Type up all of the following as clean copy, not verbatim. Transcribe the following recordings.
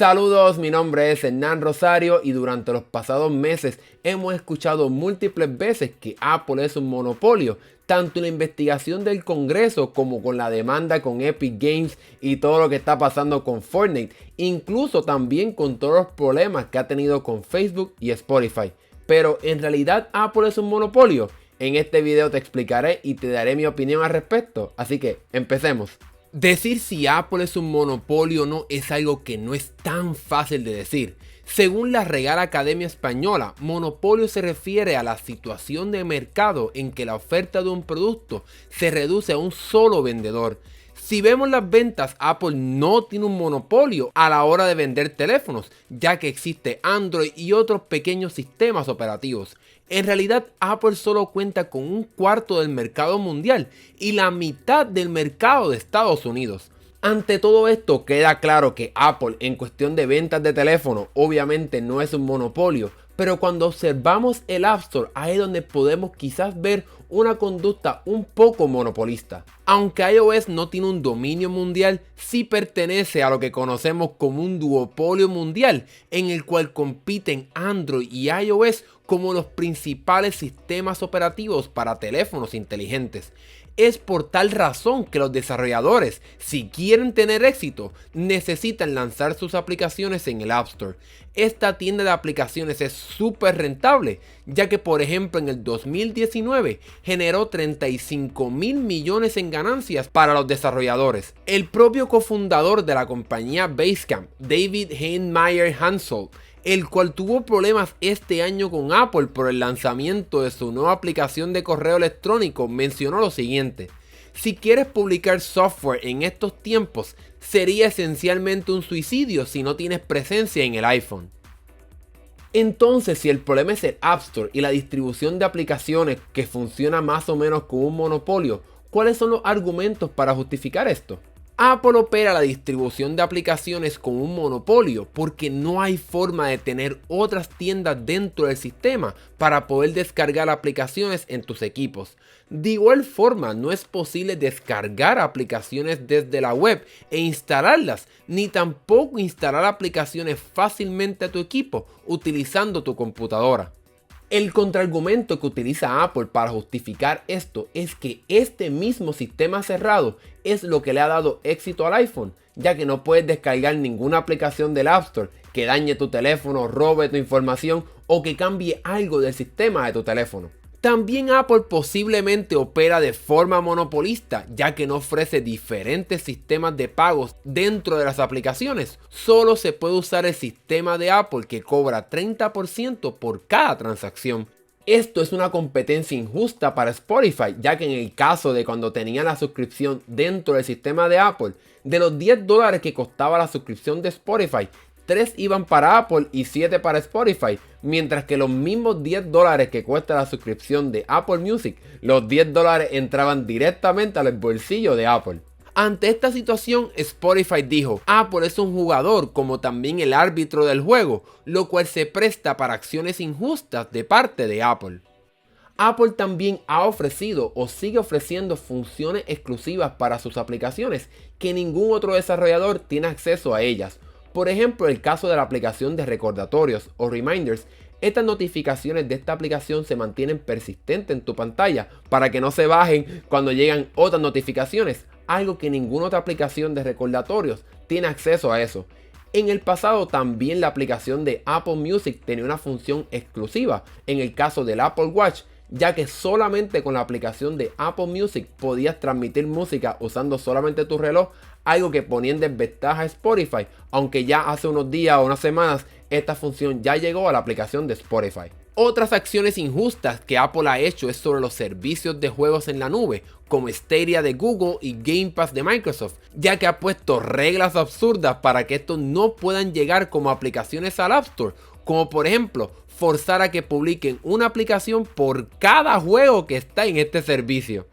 Saludos, mi nombre es Hernán Rosario y durante los pasados meses hemos escuchado múltiples veces que Apple es un monopolio, tanto en la investigación del Congreso como con la demanda con Epic Games y todo lo que está pasando con Fortnite, incluso también con todos los problemas que ha tenido con Facebook y Spotify. Pero ¿en realidad Apple es un monopolio? En este video te explicaré y te daré mi opinión al respecto, así que empecemos. Decir si Apple es un monopolio o no es algo que no es tan fácil de decir. Según la Real Academia Española, monopolio se refiere a la situación de mercado en que la oferta de un producto se reduce a un solo vendedor. Si vemos las ventas, Apple no tiene un monopolio a la hora de vender teléfonos, ya que existe Android y otros pequeños sistemas operativos. En realidad, Apple solo cuenta con un cuarto del mercado mundial y la mitad del mercado de Estados Unidos. Ante todo esto, queda claro que Apple, en cuestión de ventas de teléfono, obviamente no es un monopolio, pero cuando observamos el App Store, ahí es donde podemos quizás ver una conducta un poco monopolista. Aunque iOS no tiene un dominio mundial, sí pertenece a lo que conocemos como un duopolio mundial, en el cual compiten Android y iOS como los principales sistemas operativos para teléfonos inteligentes. Es por tal razón que los desarrolladores, si quieren tener éxito, necesitan lanzar sus aplicaciones en el App Store. Esta tienda de aplicaciones es súper rentable, ya que por ejemplo en el 2019 generó 35 mil millones en ganancias para los desarrolladores. El propio cofundador de la compañía Basecamp, David Heinemeier Hansel, el cual tuvo problemas este año con Apple por el lanzamiento de su nueva aplicación de correo electrónico, mencionó lo siguiente: si quieres publicar software en estos tiempos, sería esencialmente un suicidio si no tienes presencia en el iPhone. Entonces, si el problema es el App Store y la distribución de aplicaciones que funciona más o menos como un monopolio, ¿cuáles son los argumentos para justificar esto? Apple opera la distribución de aplicaciones como un monopolio porque no hay forma de tener otras tiendas dentro del sistema para poder descargar aplicaciones en tus equipos. De igual forma, no es posible descargar aplicaciones desde la web e instalarlas, ni tampoco instalar aplicaciones fácilmente a tu equipo utilizando tu computadora. El contraargumento que utiliza Apple para justificar esto es que este mismo sistema cerrado es lo que le ha dado éxito al iPhone, ya que no puedes descargar ninguna aplicación del App Store que dañe tu teléfono, robe tu información o que cambie algo del sistema de tu teléfono. También Apple posiblemente opera de forma monopolista, ya que no ofrece diferentes sistemas de pagos dentro de las aplicaciones. Solo se puede usar el sistema de Apple, que cobra 30% por cada transacción. Esto es una competencia injusta para Spotify, ya que en el caso de cuando tenía la suscripción dentro del sistema de Apple, de los $10 que costaba la suscripción de Spotify, 3 iban para Apple y 7 para Spotify, mientras que los mismos $10 que cuesta la suscripción de Apple Music, los $10 entraban directamente al bolsillo de Apple. Ante esta situación, Spotify dijo: Apple es un jugador como también el árbitro del juego, lo cual se presta para acciones injustas de parte de Apple. Apple también ha ofrecido o sigue ofreciendo funciones exclusivas para sus aplicaciones que ningún otro desarrollador tiene acceso a ellas. Por ejemplo, el caso de la aplicación de recordatorios o reminders. Estas notificaciones de esta aplicación se mantienen persistentes en tu pantalla para que no se bajen cuando llegan otras notificaciones, algo que ninguna otra aplicación de recordatorios tiene acceso a eso. En el pasado también la aplicación de Apple Music tenía una función exclusiva en el caso del Apple Watch, ya que solamente con la aplicación de Apple Music podías transmitir música usando solamente tu reloj, algo que ponía en desventaja a Spotify, aunque ya hace unos días o unas semanas esta función ya llegó a la aplicación de Spotify. Otras acciones injustas que Apple ha hecho es sobre los servicios de juegos en la nube, como Stadia de Google y Game Pass de Microsoft, ya que ha puesto reglas absurdas para que estos no puedan llegar como aplicaciones al App Store, como por ejemplo forzar a que publiquen una aplicación por cada juego que está en este servicio.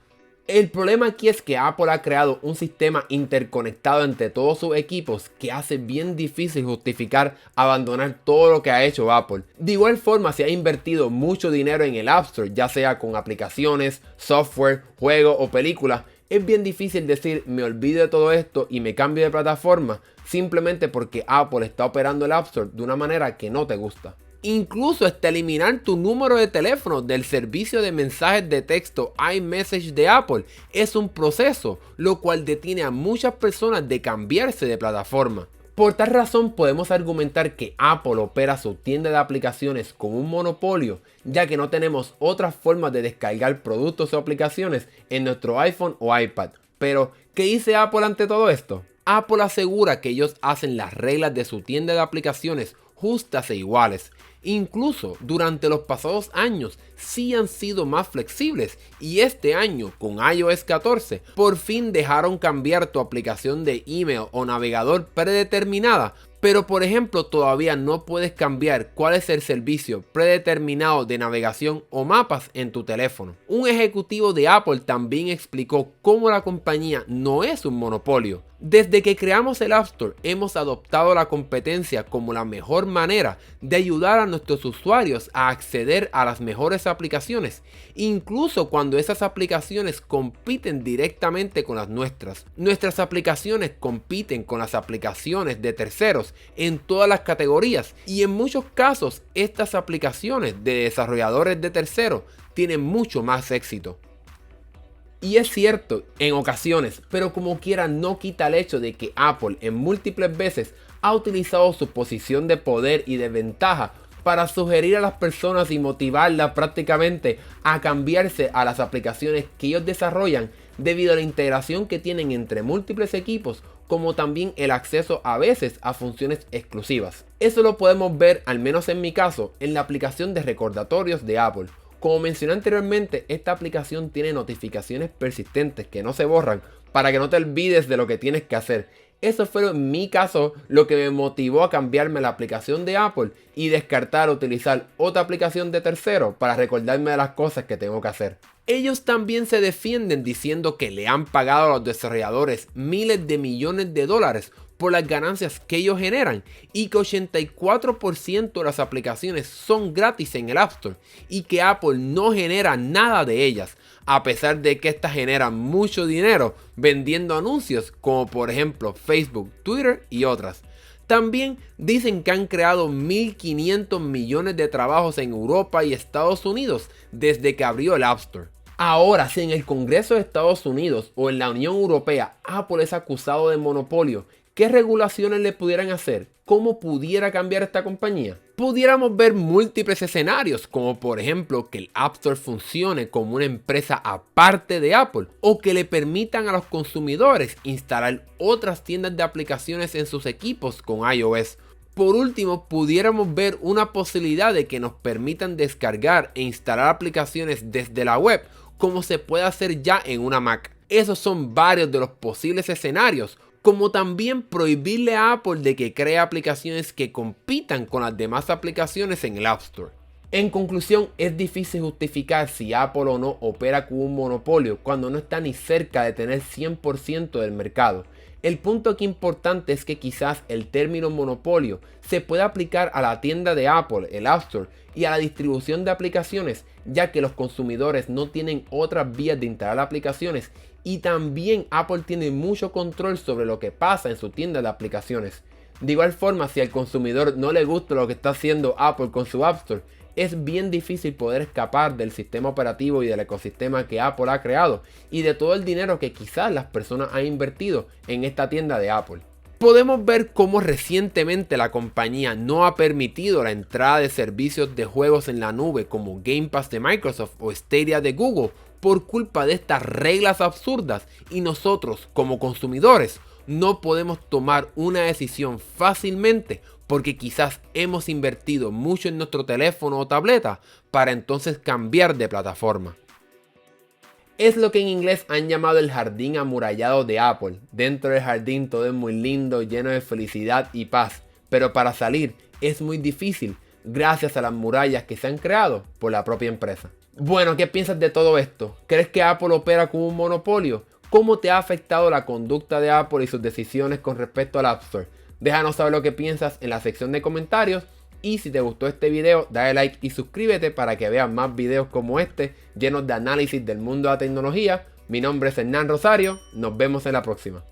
El problema aquí es que Apple ha creado un sistema interconectado entre todos sus equipos que hace bien difícil justificar abandonar todo lo que ha hecho Apple. De igual forma, se ha invertido mucho dinero en el App Store, ya sea con aplicaciones, software, juegos o películas, Es bien difícil decir me olvido de todo esto y me cambio de plataforma simplemente porque Apple está operando el App Store de una manera que no te gusta. Incluso hasta eliminar tu número de teléfono del servicio de mensajes de texto iMessage de Apple es un proceso, lo cual detiene a muchas personas de cambiarse de plataforma. Por tal razón podemos argumentar que Apple opera su tienda de aplicaciones como un monopolio, ya que no tenemos otras formas de descargar productos o aplicaciones en nuestro iPhone o iPad. Pero, ¿qué dice Apple ante todo esto? Apple asegura que ellos hacen las reglas de su tienda de aplicaciones justas e iguales. Incluso durante los pasados años sí han sido más flexibles y este año con iOS 14 por fin dejaron cambiar tu aplicación de email o navegador predeterminada, pero por ejemplo todavía no puedes cambiar cuál es el servicio predeterminado de navegación o mapas en tu teléfono. Un ejecutivo de Apple también explicó cómo la compañía no es un monopolio. Desde que creamos el App Store hemos adoptado la competencia como la mejor manera de ayudar a nuestros usuarios a acceder a las mejores aplicaciones, incluso cuando esas aplicaciones compiten directamente con las nuestras. Nuestras aplicaciones compiten con las aplicaciones de terceros en todas las categorías y en muchos casos estas aplicaciones de desarrolladores de terceros tienen mucho más éxito. Y es cierto, en ocasiones, pero como quiera no quita el hecho de que Apple en múltiples veces ha utilizado su posición de poder y de ventaja para sugerir a las personas y motivarlas prácticamente a cambiarse a las aplicaciones que ellos desarrollan debido a la integración que tienen entre múltiples equipos, como también el acceso a veces a funciones exclusivas. Eso lo podemos ver, al menos en mi caso, en la aplicación de recordatorios de Apple. Como mencioné anteriormente, esta aplicación tiene notificaciones persistentes que no se borran para que no te olvides de lo que tienes que hacer. Eso fue en mi caso lo que me motivó a cambiarme la aplicación de Apple y descartar utilizar otra aplicación de tercero para recordarme de las cosas que tengo que hacer. Ellos también se defienden diciendo que le han pagado a los desarrolladores miles de millones de dólares por las ganancias que ellos generan y que 84% de las aplicaciones son gratis en el App Store y que Apple no genera nada de ellas, a pesar de que estas generan mucho dinero vendiendo anuncios como por ejemplo Facebook, Twitter y otras. También dicen que han creado 1.500 millones de trabajos en Europa y Estados Unidos desde que abrió el App Store. Ahora, si en el Congreso de Estados Unidos o en la Unión Europea Apple es acusado de monopolio, ¿qué regulaciones le pudieran hacer? ¿Cómo pudiera cambiar esta compañía? Pudiéramos ver múltiples escenarios, como por ejemplo que el App Store funcione como una empresa aparte de Apple, o que le permitan a los consumidores instalar otras tiendas de aplicaciones en sus equipos con iOS. Por último, pudiéramos ver una posibilidad de que nos permitan descargar e instalar aplicaciones desde la web, como se puede hacer ya en una Mac. Esos son varios de los posibles escenarios, como también prohibirle a Apple de que cree aplicaciones que compitan con las demás aplicaciones en el App Store. En conclusión, es difícil justificar si Apple o no opera como un monopolio cuando no está ni cerca de tener 100% del mercado. El punto aquí importante es que quizás el término monopolio se puede aplicar a la tienda de Apple, el App Store, y a la distribución de aplicaciones, ya que los consumidores no tienen otras vías de instalar aplicaciones y también Apple tiene mucho control sobre lo que pasa en su tienda de aplicaciones. De igual forma, si al consumidor no le gusta lo que está haciendo Apple con su App Store, es bien difícil poder escapar del sistema operativo y del ecosistema que Apple ha creado y de todo el dinero que quizás las personas han invertido en esta tienda de Apple. Podemos ver cómo recientemente la compañía no ha permitido la entrada de servicios de juegos en la nube como Game Pass de Microsoft o Stadia de Google por culpa de estas reglas absurdas, y nosotros como consumidores no podemos tomar una decisión fácilmente porque quizás hemos invertido mucho en nuestro teléfono o tableta para entonces cambiar de plataforma. Es lo que en inglés han llamado el jardín amurallado de Apple. Dentro del jardín todo es muy lindo, lleno de felicidad y paz, pero para salir es muy difícil gracias a las murallas que se han creado por la propia empresa. Bueno, ¿qué piensas de todo esto? ¿Crees que Apple opera como un monopolio? ¿Cómo te ha afectado la conducta de Apple y sus decisiones con respecto al App Store? Déjanos saber lo que piensas en la sección de comentarios. Y si te gustó este video, dale like y suscríbete para que veas más videos como este, llenos de análisis del mundo de la tecnología, Mi nombre es Hernán Rosario, nos vemos en la próxima.